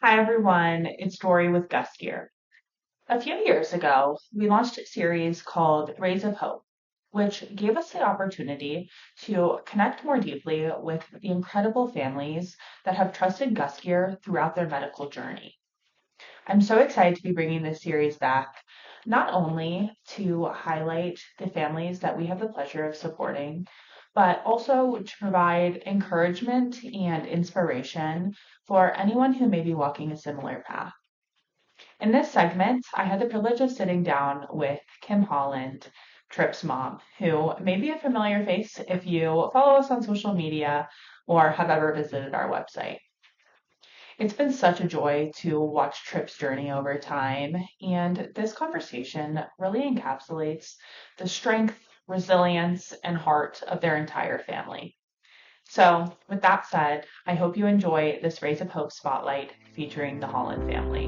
Hi everyone, it's Dory with Gust here. A few years ago, we launched a series called Rays of Hope, which gave us the opportunity to connect more deeply with the incredible families that have trusted Gust Gear throughout their medical journey. I'm so excited to be bringing this series back, not only to highlight the families that we have the pleasure of supporting, but also to provide encouragement and inspiration for anyone who may be walking a similar path. In this segment, I had the privilege of sitting down with Kim Holland, Tripp's mom, who may be a familiar face if you follow us on social media or have ever visited our website. It's been such a joy to watch Tripp's journey over time, and this conversation really encapsulates the strength, resilience, and heart of their entire family. So, with that said, I hope you enjoy this Rays of Hope spotlight featuring the Holland family.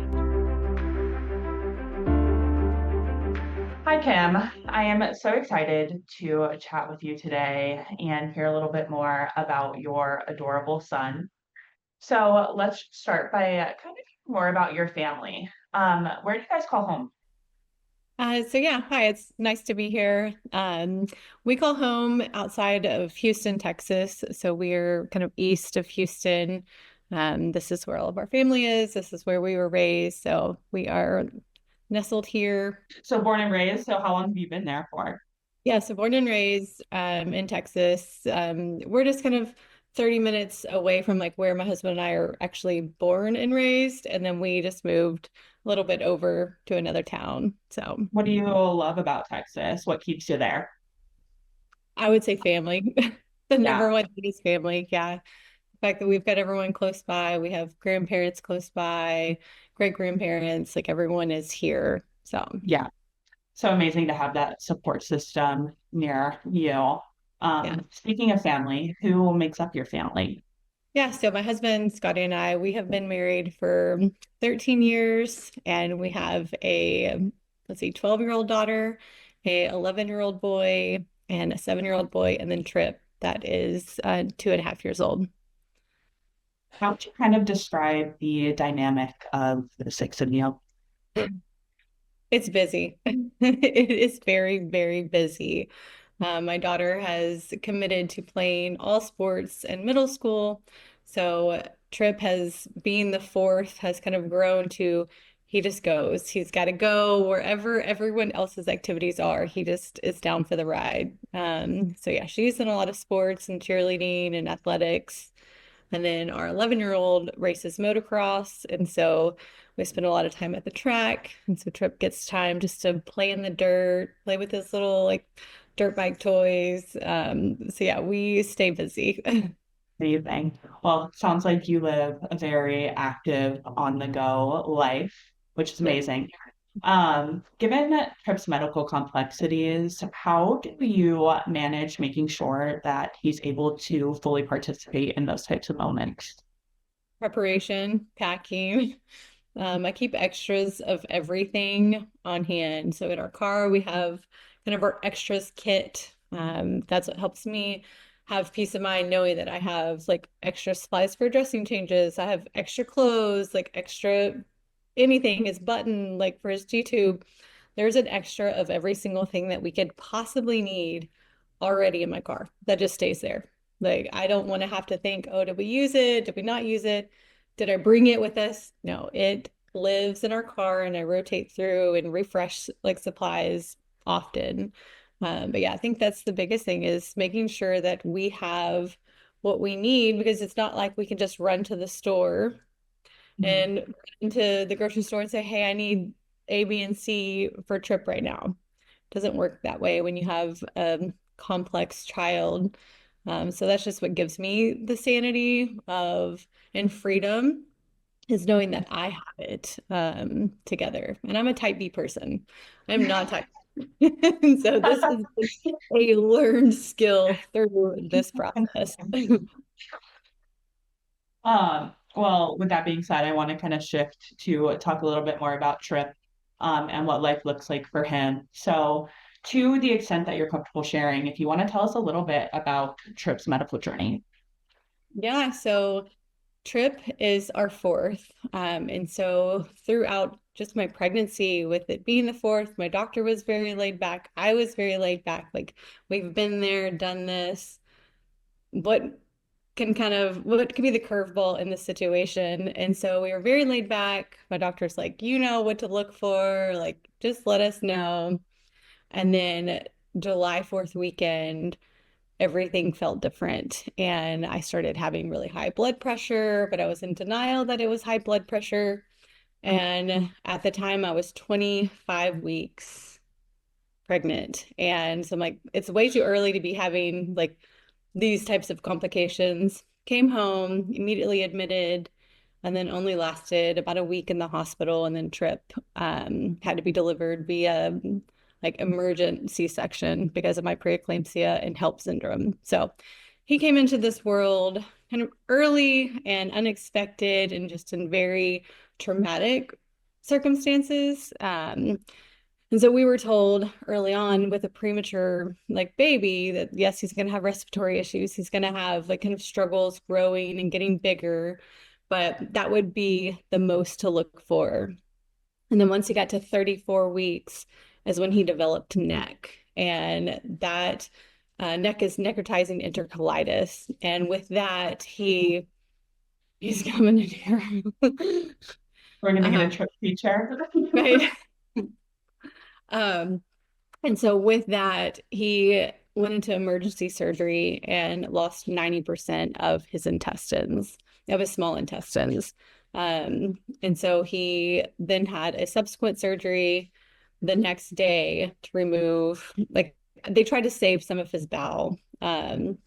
Hi, Kim. I am so excited to chat with you today and hear a little bit more about your adorable son. So let's start by kind of more about your family. Where do you guys call home? Hi, it's nice to be here. We call home outside of Houston, Texas. So we're kind of east of Houston. This is where all of our family is. This is where we were raised. So we are nestled here. So born and raised. So how long have you been there for? Yeah, so born and raised in Texas. We're just kind of 30 minutes away from like where my husband and I are actually born and raised. And then we just moved a little bit over to another town. So What do you love about Texas? What keeps you there? I would say family. The Yeah, number one thing is family. Yeah. The fact that we've got everyone close by, we have grandparents close by, great grandparents, like everyone is here. So, yeah. So amazing to have that support system near you. yeah. Speaking of family, who makes up your family? Yeah. So, my husband, Scotty, and I, we have been married for 13 years, and we have let's see, 12-year-old daughter, a 11-year-old boy, and a 7-year-old boy, and then Tripp, that is 2.5 years old. How would you kind of describe the dynamic of the six of you? It's busy. It is very, very busy. My daughter has committed to playing all sports in middle school. So Tripp has, being the fourth, has kind of grown to he just goes. He's got to go wherever everyone else's activities are. He just is down for the ride. So yeah, she's in a lot of sports and cheerleading and athletics. And then our 11-year-old races motocross. And so we spend a lot of time at the track. And so Tripp gets time just to play in the dirt, play with his little like dirt bike toys. So yeah, we stay busy. Amazing. Well, it sounds like you live a very active, on the go life, which is Yeah. amazing. Given Tripp's medical complexities, how do you manage making sure that he's able to fully participate in those types of moments? Preparation, packing. I keep extras of everything on hand. So in our car, we have kind of our extras kit. That's what helps me have peace of mind knowing that I have like extra supplies for dressing changes. I have extra clothes, like extra anything, his button, like for his G-tube. There's an extra of every single thing that we could possibly need already in my car that just stays there. Like I don't want to have to think, oh, did we use it? Did we not use it? Did I bring it with us? No, it lives in our car and I rotate through and refresh like supplies often. But yeah, I think that's the biggest thing is making sure that we have what we need because it's not like we can just run to the store Mhm. and into the grocery store and say, hey, I need A, B, and C for a trip right now. Doesn't work that way when you have a complex child. So that's just what gives me the sanity of and freedom is knowing that I have it together. And I'm a type B person. I'm not type B. So this is a learned skill through this process. Well, with that being said, I want to kind of shift to talk a little bit more about Tripp, and what life looks like for him. So, to the extent that you're comfortable sharing, if you want to tell us a little bit about Tripp's medical journey. Yeah, so Tripp is our fourth. And so throughout just my pregnancy, with it being the fourth, my doctor was very laid back. I was very laid back. Like, we've been there, done this. What what can be the curveball in this situation? And so we were very laid back. My doctor's like, you know what to look for, like, just let us know. And then July 4th weekend, everything felt different. And I started having really high blood pressure, but I was in denial that it was high blood pressure. And at the time, I was 25 weeks pregnant. And so I'm like, it's way too early to be having like these types of complications. Came home, immediately admitted, and then only lasted about a week in the hospital. And then Tripp had to be delivered via like emergent C-section because of my preeclampsia and HELP syndrome. So he came into this world kind of early and unexpected and just in very traumatic circumstances. And so we were told early on with a premature like baby that yes, he's going to have respiratory issues. He's going to have like kind of struggles growing and getting bigger, but that would be the most to look for. And then once he got to 34 weeks is when he developed neck. And that neck is necrotizing enterocolitis. And with that, he's coming in here. We're going to get a uh, Tripp feature. right. Um, And so with that, he went into emergency surgery and lost 90% of his intestines, of his small intestines. And so he then had a subsequent surgery the next day to remove, like, they tried to save some of his bowel. And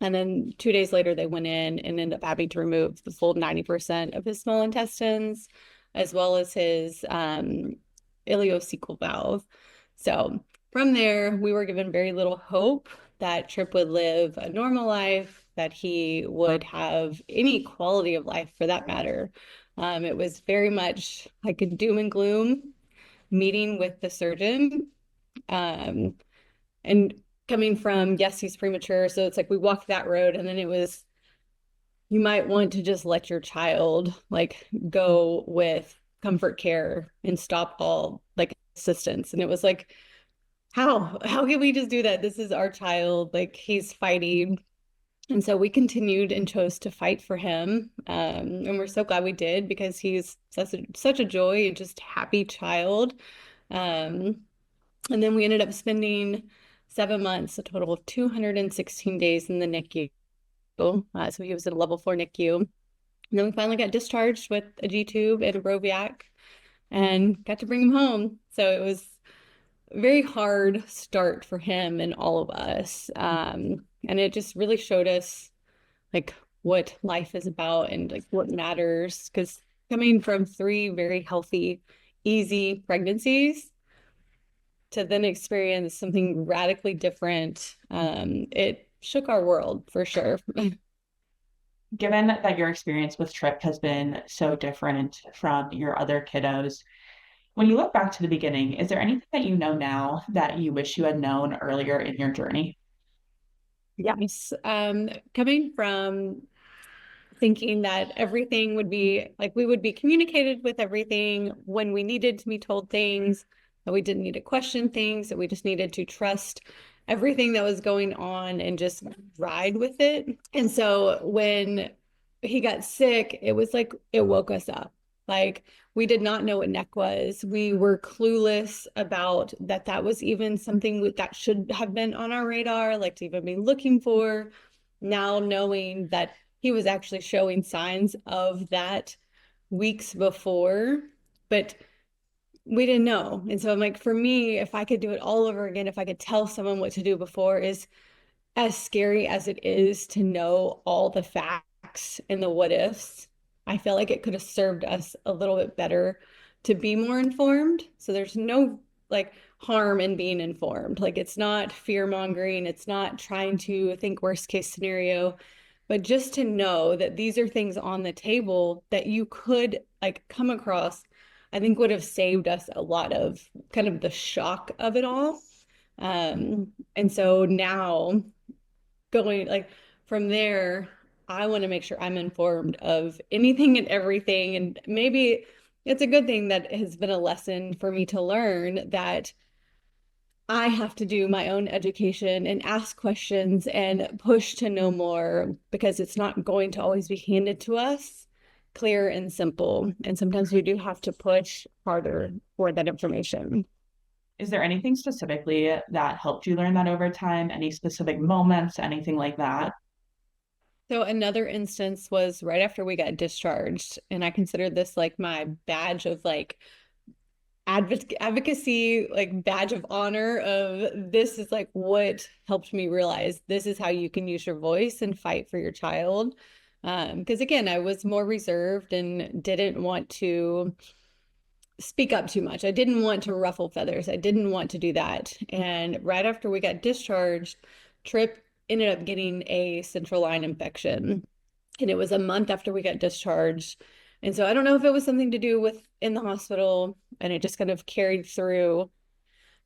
then 2 days later, they went in and ended up having to remove the full 90% of his small intestines, as well as his ileocecal valve. So from there, we were given very little hope that Tripp would live a normal life, that he would have any quality of life for that matter. It was very much like a doom and gloom meeting with the surgeon. Um, and coming from, yes, he's premature. So it's like we walked that road, and then it was, you might want to just let your child like go with comfort care and stop all like assistance. And it was like, how can we just do that? This is our child, like he's fighting. And so we continued and chose to fight for him. And we're so glad we did because he's such a joy and just happy child. Um, and then we ended up spending 7 months, a total of 216 days in the NICU. So he was in a level 4 NICU. And then we finally got discharged with a G tube and a Broviac and got to bring him home. So it was a very hard start for him and all of us. And it just really showed us like what life is about and like what matters. Because coming from 3 very healthy, easy pregnancies to then experience something radically different, it shook our world for sure. Given that your experience with Tripp has been so different from your other kiddos, when you look back to the beginning, is there anything that you know now that you wish you had known earlier in your journey? Yes. Coming from thinking that everything would be like we would be communicated with everything when we needed to be told things, that we didn't need to question things, that we just needed to trust everything that was going on and just ride with it. And so when he got sick, it was like it woke us up. Like we did not know what neck was. We were clueless about that was even something that should have been on our radar, like to even be looking for. Now knowing that he was actually showing signs of that weeks before, but we didn't know. And so I'm like, for me, if I could do it all over again, if I could tell someone what to do before, is as scary as it is to know all the facts and the what ifs, I feel like it could have served us a little bit better to be more informed. So there's no like harm in being informed. Like it's not fear mongering, it's not trying to think worst case scenario, but just to know that these are things on the table that you could like come across, I think would have saved us a lot of kind of the shock of it all. And so now going like from there, I want to make sure I'm informed of anything and everything. And maybe it's a good thing that has been a lesson for me to learn that I have to do my own education and ask questions and push to know more because it's not going to always be handed to us clear and simple. And sometimes we do have to push harder for that information. Is there anything specifically that helped you learn that over time? Any specific moments, anything like that? So another instance was right after we got discharged, and I consider this like my badge of like advocacy, like badge of honor of this is like what helped me realize this is how you can use your voice and fight for your child. Because again, I was more reserved and didn't want to speak up too much. I didn't want to ruffle feathers. I didn't want to do that. And right after we got discharged, Tripp ended up getting a central line infection. And it was a month after we got discharged. And so I don't know if it was something to do with in the hospital and it just kind of carried through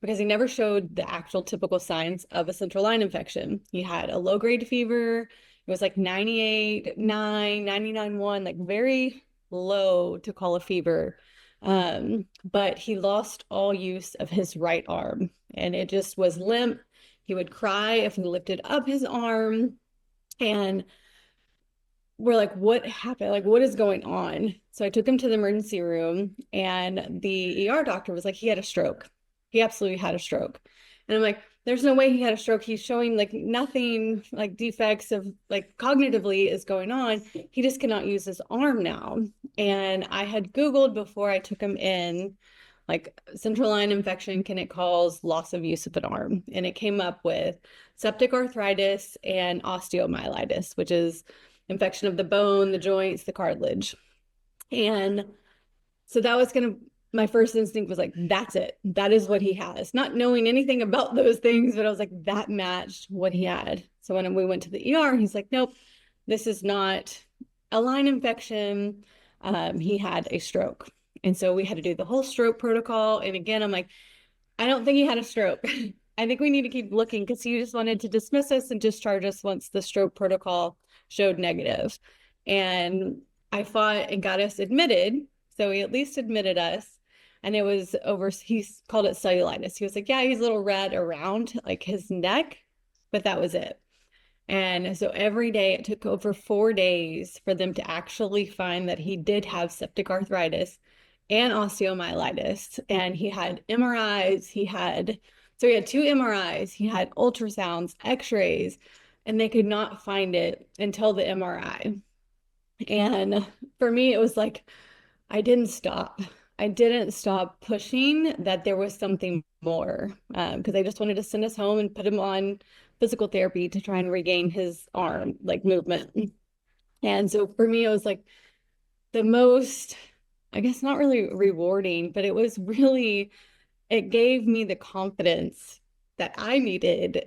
because he never showed the actual typical signs of a central line infection. He had a low grade fever. It was like 98.9, 99.1, like very low to call a fever. But he lost all use of his right arm and it just was limp. He would cry if we lifted up his arm. And we're like, what happened? Like, what is going on? So I took him to the emergency room, and the ER doctor was like, he had a stroke. He absolutely had a stroke. And I'm like, there's no way he had a stroke. He's showing like nothing, like defects of like cognitively is going on. He just cannot use his arm now. And I had Googled before I took him in, like central line infection, can it cause loss of use of an arm? And it came up with septic arthritis and osteomyelitis, which is infection of the bone, the joints, the cartilage. And so that was going to, my first instinct was like, that's it. That is what he has. Not knowing anything about those things, but I was like, that matched what he had. So when we went to the ER, he's like, nope, this is not a line infection. He had a stroke. And so we had to do the whole stroke protocol. And again, I'm like, I don't think he had a stroke. I think we need to keep looking because he just wanted to dismiss us and discharge us once the stroke protocol showed negative. And I fought and got us admitted. So he at least admitted us. And it was over, he called it cellulitis. He was like, yeah, he's a little red around like his neck, but that was it. And so every day, it took over 4 days for them to actually find that he did have septic arthritis and osteomyelitis. And he had MRIs, so he had two MRIs, he had ultrasounds, x-rays, and they could not find it until the MRI. And for me, it was like, I didn't stop. I didn't stop pushing that there was something more because I just wanted to send us home and put him on physical therapy to try and regain his arm, like movement. And so for me, it was like the most, I guess, not really rewarding, but it was really, it gave me the confidence that I needed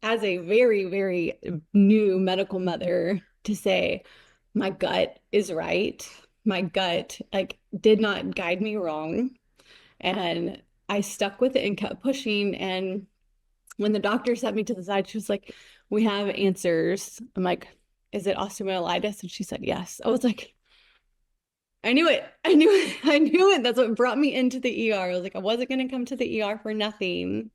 as a very, very new medical mother to say, my gut is right. My gut like did not guide me wrong. And I stuck with it and kept pushing. And when the doctor set me to the side, she was like, we have answers. I'm like, is it osteomyelitis? And she said, yes. I was like, I knew it. I knew it. I knew it. That's what brought me into the ER. I was like, I wasn't going to come to the ER for nothing.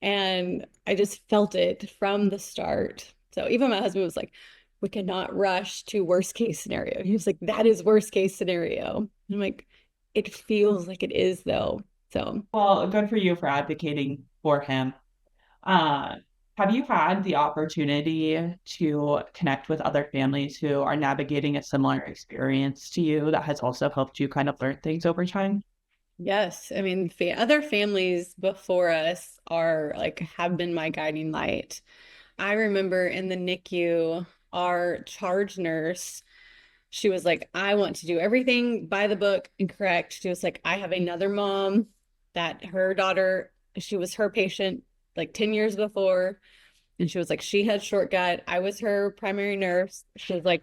And I just felt it from the start. So even my husband was like, we cannot rush to worst case scenario. He was like, that is worst case scenario. And I'm like, it feels like it is though. So Well, good for you for advocating for him. Uh, have you had the opportunity to connect with other families who are navigating a similar experience to you that has also helped you kind of learn things over time? yes, I mean, other families before us are like have been my guiding light. I remember in the NICU, our charge nurse, she was like, I want to do everything by the book and correct. She was like, I have another mom that her daughter, she was her patient like 10 years before. And she was like, she had short gut. I was her primary nurse. She was like,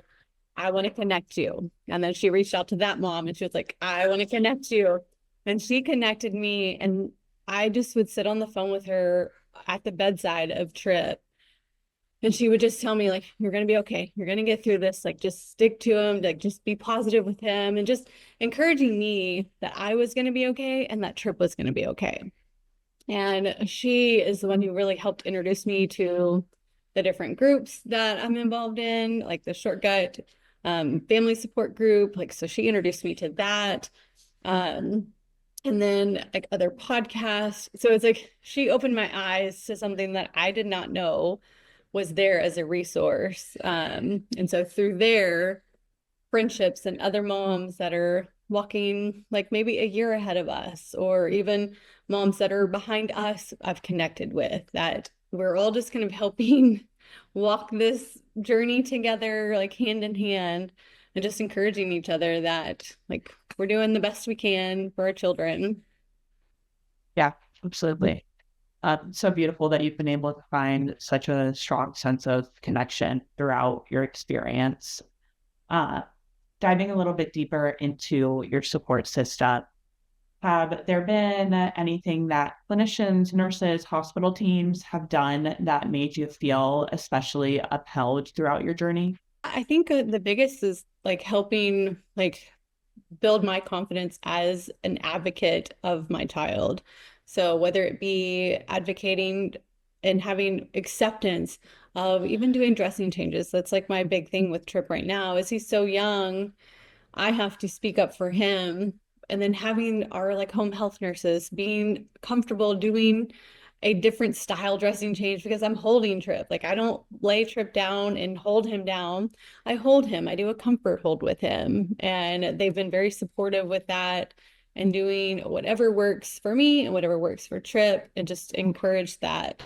I want to connect you. And then she reached out to that mom and she was like, I want to connect you. And she connected me. And I just would sit on the phone with her at the bedside of Tripp And she would just tell me, like, you're going to be okay. You're going to get through this. Like, just stick to him, like, just be positive with him, and just encouraging me that I was going to be okay and that Tripp was going to be okay. And she is the one who really helped introduce me to the different groups that I'm involved in, like the Shortcut family support group. Like, so she introduced me to that. Um, and then like other podcasts. So it's like she opened my eyes to something that I did not know was there as a resource. And so through there, friendships and other moms that are walking like maybe a year ahead of us, or even moms that are behind us, I've connected with, that we're all just kind of helping walk this journey together, like hand in hand, and just encouraging each other that like we're doing the best we can for our children. Yeah, absolutely. So beautiful that you've been able to find such a strong sense of connection throughout your experience. Uh, Diving a little bit deeper into your support system, have there been anything that clinicians, nurses, hospital teams have done that made you feel especially upheld throughout your journey? I think the biggest is like helping like build my confidence as an advocate of my child. So whether it be advocating and having acceptance of even doing dressing changes, that's like my big thing with Tripp right now, is he's so young. I have to speak up for him. And then having our like home health nurses being comfortable doing a different style dressing change because I'm holding Tripp. Like I don't lay Tripp down and hold him down. I hold him. I do a comfort hold with him. And they've been very supportive with that and doing whatever works for me and whatever works for Tripp, and just encourage that.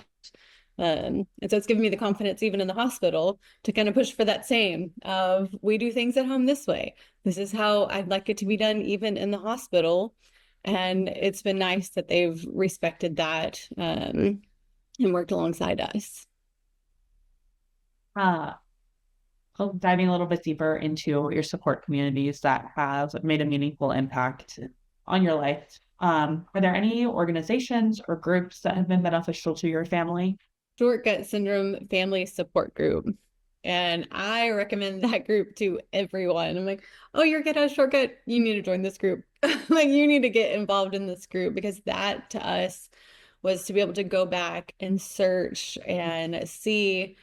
And so it's given me the confidence, even in the hospital, to kind of push for that same of we do things at home this way. This is how I'd like it to be done, even in the hospital. And it's been nice that they've respected that and worked alongside us. Uh, Diving a little bit deeper into your support communities that have made a meaningful impact on your life. Are there any organizations or groups that have been beneficial to your family? Short Gut Syndrome Family Support Group. And I recommend that group to everyone. I'm like, oh, you're getting a shortcut. You need to join this group. Like, you need to get involved in this group, because that to us was to be able to go back and search and see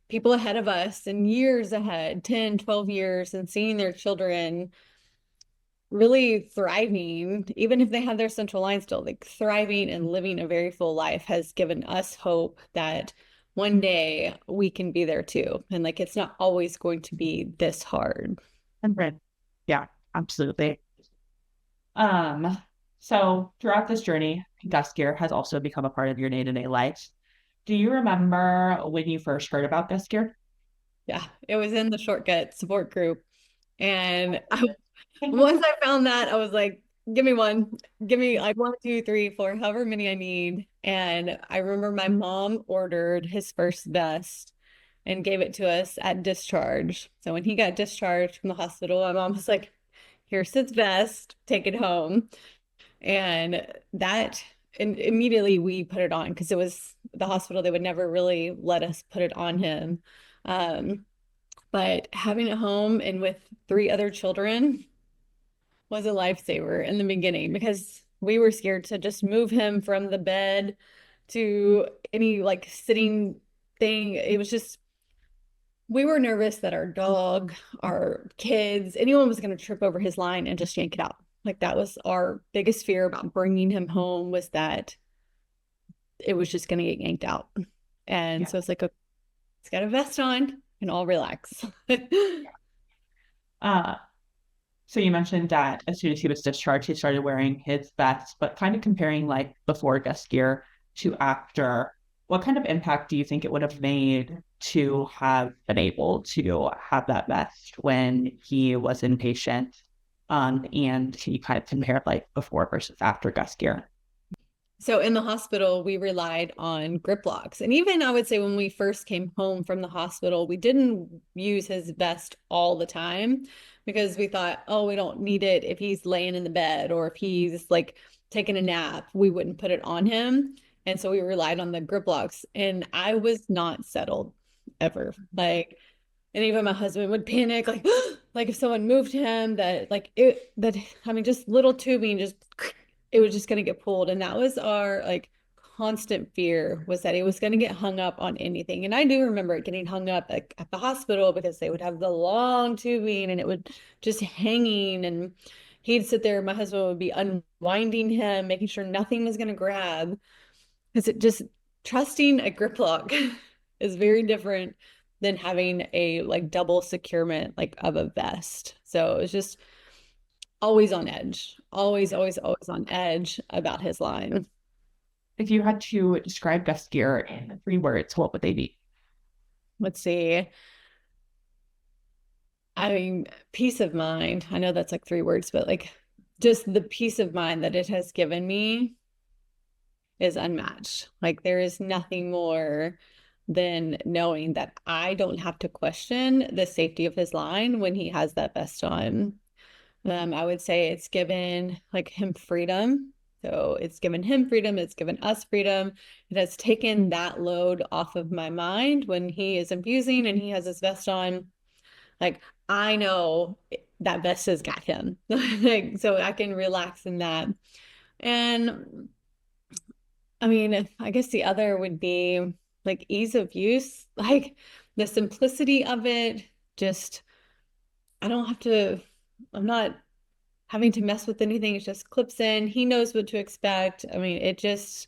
people ahead of us and years ahead, 10, 12 years, and seeing their children really thriving, even if they have their central line still, like thriving and living a very full life, has given us hope that one day we can be there too. And like, it's not always going to be this hard. And yeah, absolutely. Um, so throughout this journey, desk gear has also become a part of your day-to-day life. Do you remember when you first heard about desk gear? Yeah, it was in the shortcut support group. And once I found that, I was like, give me one. Give me like one, two, three, four, however many I need. And I remember my mom ordered his first vest and gave it to us at discharge. So when he got discharged from the hospital, my mom was like, here's his vest, take it home. And that, and immediately we put it on, because it was the hospital, they would never really let us put it on him. Um, but having it home and with three other children was a lifesaver in the beginning, because we were scared to just move him from the bed to any like sitting thing. It was just, we were nervous that our dog, our kids, anyone was going to trip over his line and just yank it out. Like that was our biggest fear about bringing him home, was that it was just going to get yanked out. And Yeah. so it's like, it's got a vest on and all relax. Uh, so you mentioned that as soon as he was discharged, he started wearing his vest, but kind of comparing like before desk gear to after, what kind of impact do you think it would have made to have been able to have that vest when he was inpatient? And can you kind of compare like before versus after desk gear? So in the hospital, we relied on grip locks. And even I would say when we first came home from the hospital, we didn't use his vest all the time, because we thought, oh, we don't need it if he's laying in the bed or if he's like taking a nap, we wouldn't put it on him. And so we relied on the grip locks. And I was not settled. ever. Like, and even my husband would panic, like, like if someone moved him, that like it, that I mean, just little tubing, just it was just gonna get pulled, and that was our like constant fear was that it was gonna get hung up on anything. And I do remember it getting hung up at the hospital because they would have the long tubing and it would just hanging, and he'd sit there. My husband would be unwinding him, making sure nothing was gonna grab, because it just trusting a grip lock is very different than having a like double securement like of a vest. So it's just always on edge, always, always, always on edge about his line. If you had to describe Gus gear in 3 words, what would they be? Let's see. I mean, peace of mind. I know that's like 3 words, but like just the peace of mind that it has given me is unmatched. Like there is nothing more than knowing that I don't have to question the safety of his line when he has that vest on. I would say it's given like him freedom. So it's given him freedom, it's given us freedom. It has taken that load off of my mind when he is infusing and he has his vest on. Like I know that vest has got him. Like so I can relax in that. And I mean, I guess the other would be like ease of use, like the simplicity of it. Just, I don't have to, I'm not having to mess with anything. It just clips in. He knows what to expect. I mean, it just,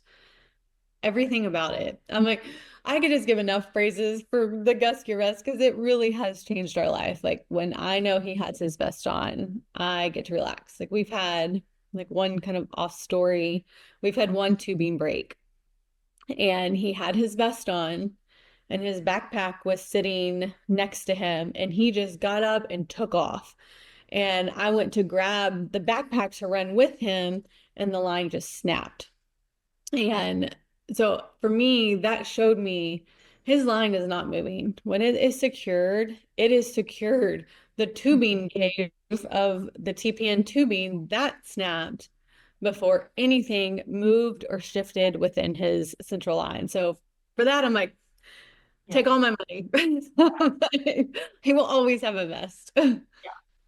everything about it. I'm like, I could just give enough praises for the Gusky Rest because it really has changed our life. Like when I know he has his vest on, I get to relax. Like we've had like one kind of off story. We've had one tubing break and he had his vest on and his backpack was sitting next to him and he just got up and took off. And I went to grab the backpack to run with him and the line just snapped. And so for me, that showed me his line is not moving. When it is secured, it is secured. The tubing cave of the TPN tubing that snapped before anything moved or shifted within his central line. So for that, I'm like, Yeah. take all my money. He will always have a vest.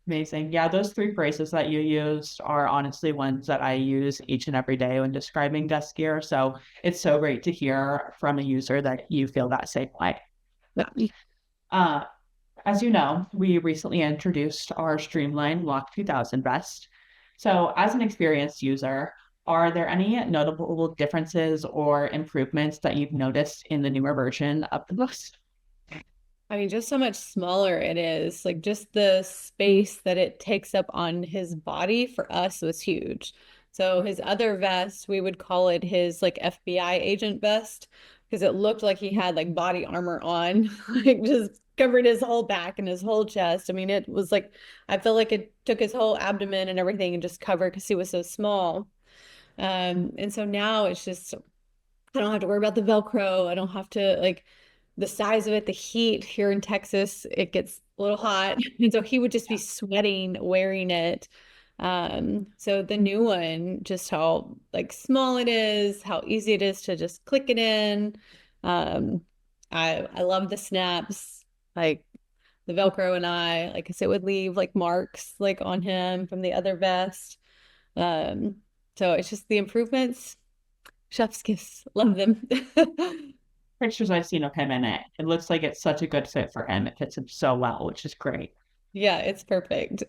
Amazing. Yeah, those 3 phrases that you used are honestly ones that I use each and every day when describing desk gear. So it's so great to hear from a user that you feel that same way. Yeah. Uh, as you know, we recently introduced our Streamline Lock 2000 vest. So, as an experienced user, are there any notable differences or improvements that you've noticed in the newer version of the vest? I mean, just so much smaller it is. Like just the space that it takes up on his body for us was huge. So his other vest, we would call it his like FBI agent vest because it looked like he had like body armor on, like just covered his whole back and his whole chest. I mean, it was like I feel like it took his whole abdomen and everything and just covered because he was so small. And so now it's just I don't have to worry about the Velcro. I don't have to like the size of it, the heat here in Texas, it gets a little hot. And so he would just be sweating wearing it. So the new one, just how like small it is, how easy it is to just click it in. Um, I love the snaps, like the Velcro and like I said, would leave like marks like on him from the other vest. Um, so it's just the improvements. Chef's kiss. Love them. Pictures I've seen of him in it, it looks like it's such a good fit for him. It fits him so well, which is great. Yeah, it's perfect.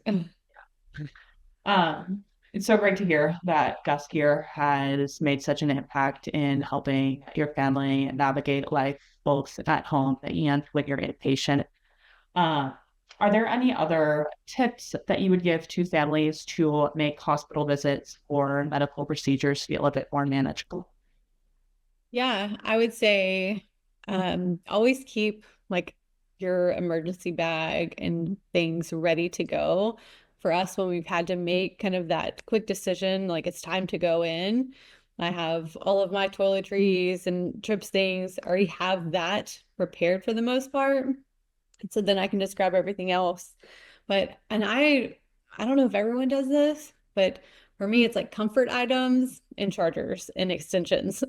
Um, it's so great to hear that Gus Gear has made such an impact in helping your family navigate life, both at home and when you're inpatient. Uh, are there any other tips that you would give to families to make hospital visits or medical procedures feel a bit more manageable? Yeah, I would say always keep like your emergency bag and things ready to go. For us, when we've had to make kind of that quick decision, like it's time to go in, I have all of my toiletries and Tripp's things, I already have that prepared for the most part. So then I can just grab everything else. But, and I don't know if everyone does this, but for me, it's like comfort items and chargers and extensions.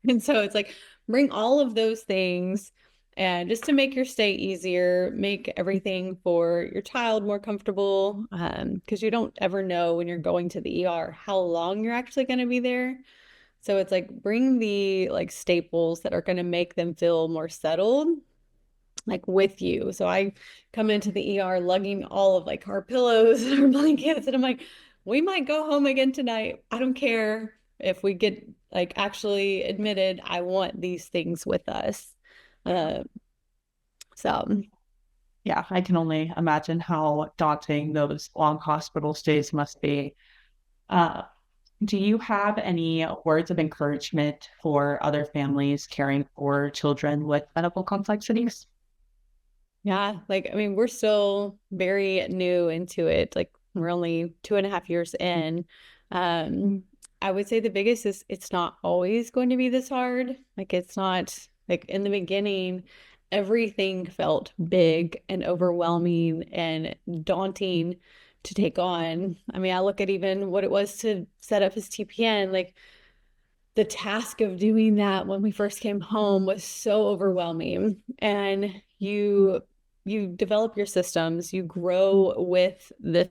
And so it's like bring all of those things and just to make your stay easier, make everything for your child more comfortable, because you don't ever know when you're going to the ER how long you're actually going to be there. So it's like bring the like staples that are going to make them feel more settled, like with you. So I come into the ER lugging all of like our pillows and our blankets, and I'm like, we might go home again tonight. I don't care if we get like actually admitted. I want these things with us. Uh, so Yeah, I can only imagine how daunting those long hospital stays must be. Uh, do you have any words of encouragement for other families caring for children with medical complexities? yeah, like I mean, we're still very new into it. Like we're only 2.5 years in. Um, I would say the biggest is it's not always going to be this hard. Like it's not like in the beginning, everything felt big and overwhelming and daunting to take on. I mean, I look at even what it was to set up his TPN, like the task of doing that when we first came home was so overwhelming. And you develop your systems, you grow with this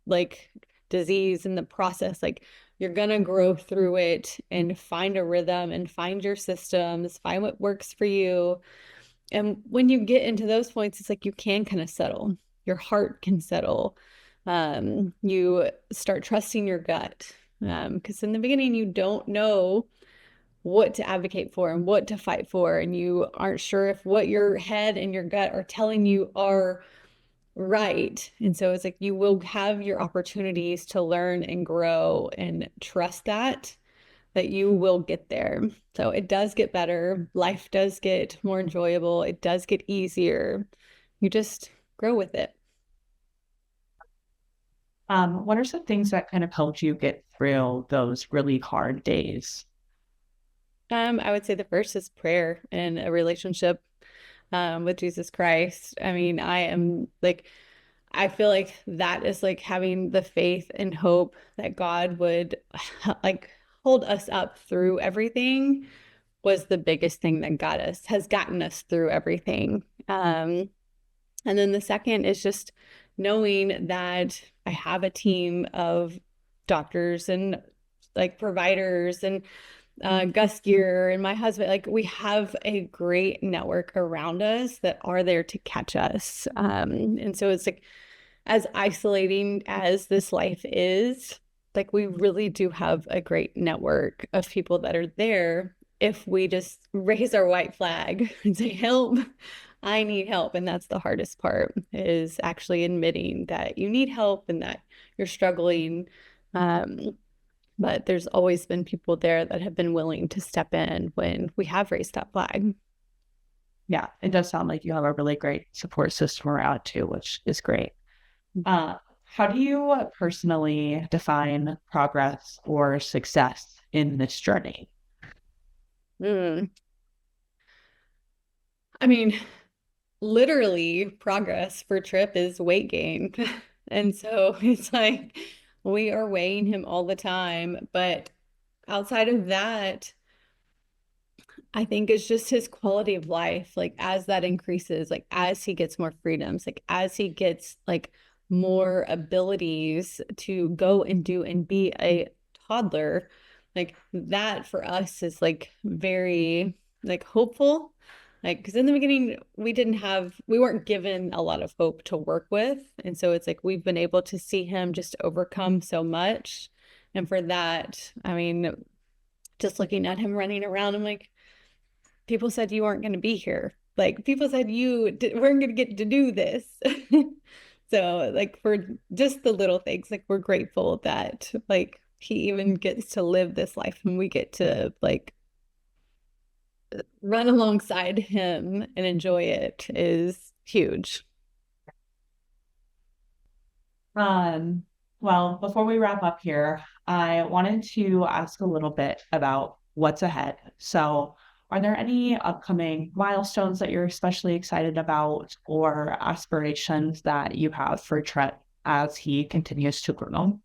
like disease in the process. Like you're gonna grow through it and find a rhythm and find your systems, find what works for you. And when you get into those points, it's like you can kind of settle. Your heart can settle. You start trusting your gut. Because in the beginning, you don't know what to advocate for and what to fight for, and you aren't sure if what your head and your gut are telling you are right. And so it's like you will have your opportunities to learn and grow and trust that you will get there. So it does get better. Life does get more enjoyable. It does get easier. You just grow with it. What are some things that kind of helped you get through those really hard days? I would say the first is prayer and a relationship with Jesus Christ. I mean, I am like, I feel like that is like having the faith and hope that God would like hold us up through everything was the biggest thing that has gotten us through everything. And then the second is just knowing that I have a team of doctors and like providers and Gus Gear and my husband. Like we have a great network around us that are there to catch us. And so it's like as isolating as this life is, like we really do have a great network of people that are there if we just raise our white flag and say, help, I need help. And that's the hardest part is actually admitting that you need help and that you're struggling. Um, but there's always been people there that have been willing to step in when we have raised that flag. Yeah, it does sound like you have a really great support system around too, which is great. How do you personally define progress or success in this journey? Mm. I mean, literally progress for Tripp is weight gain. And so it's like we are weighing him all the time. But outside of that, I think it's just his quality of life. Like as that increases, like as he gets more freedoms, like as he gets like more abilities to go and do and be a toddler, like that for us is like very like hopeful. Like, because in the beginning, we weren't given a lot of hope to work with. And so it's like we've been able to see him just overcome so much. And for that, I mean, just looking at him running around, I'm like, people said you weren't going to be here. Like people said weren't going to get to do this. So like for just the little things, like we're grateful that like he even gets to live this life and we get to like run alongside him and enjoy it is huge. Um, well, before we wrap up here, I wanted to ask a little bit about what's ahead. So, are there any upcoming milestones that you're especially excited about or aspirations that you have for Trent as he continues to grow?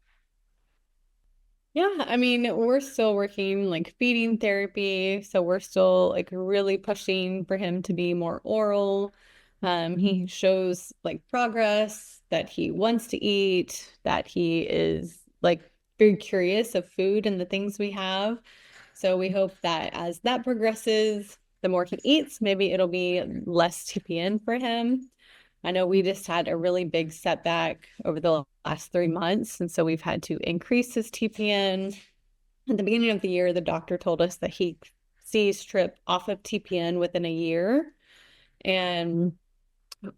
Yeah, I mean, we're still working like feeding therapy, so we're still like really pushing for him to be more oral. He shows like progress that he wants to eat, that he is like very curious of food and the things we have. So we hope that as that progresses, the more he eats, maybe it'll be less TPN for him. I know we just had a really big setback over the last 3 months, and so we've had to increase his TPN. At the beginning of the year, the doctor told us that he sees Tripp off of TPN within a year. And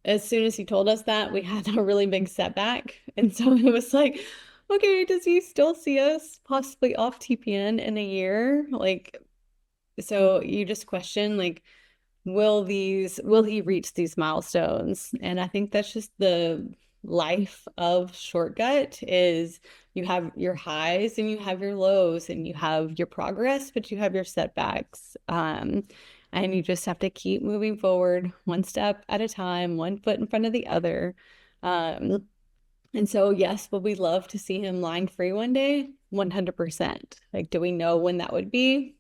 as soon as he told us that, we had a really big setback. And so it was like, okay, does he still see us possibly off TPN in a year? Like, so you just question, like, will he reach these milestones? And I think that's just the life of short gut is you have your highs and you have your lows and you have your progress, but you have your setbacks. And you just have to keep moving forward one step at a time, one foot in front of the other. Um, and so, yes, would we love to see him line free one day? 100%. Like, do we know when that would be?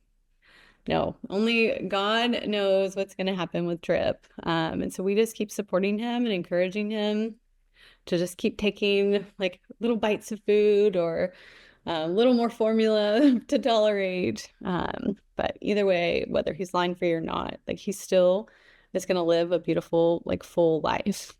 No, only God knows what's going to happen with Tripp. And so we just keep supporting him and encouraging him to just keep taking like little bites of food or a little more formula to tolerate. But either way, whether he's line free or not, like he still is going to live a beautiful, like full life.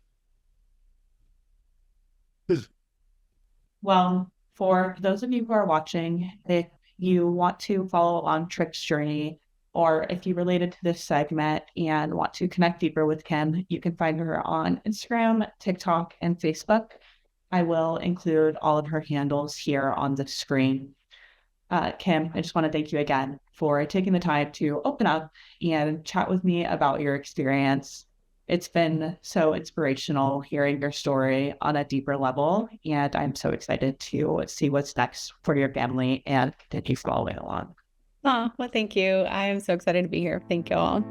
Well, for those of you who are watching, if you want to follow along Tripp's journey, or if you related to this segment and want to connect deeper with Kim, you can find her on Instagram, TikTok, and Facebook. I will include all of her handles here on the screen. Kim, I just want to thank you again for taking the time to open up and chat with me about your experience. It's been so inspirational hearing your story on a deeper level, and I'm so excited to see what's next for your family and continue following along. Oh, well, thank you. I am so excited to be here. Thank you all.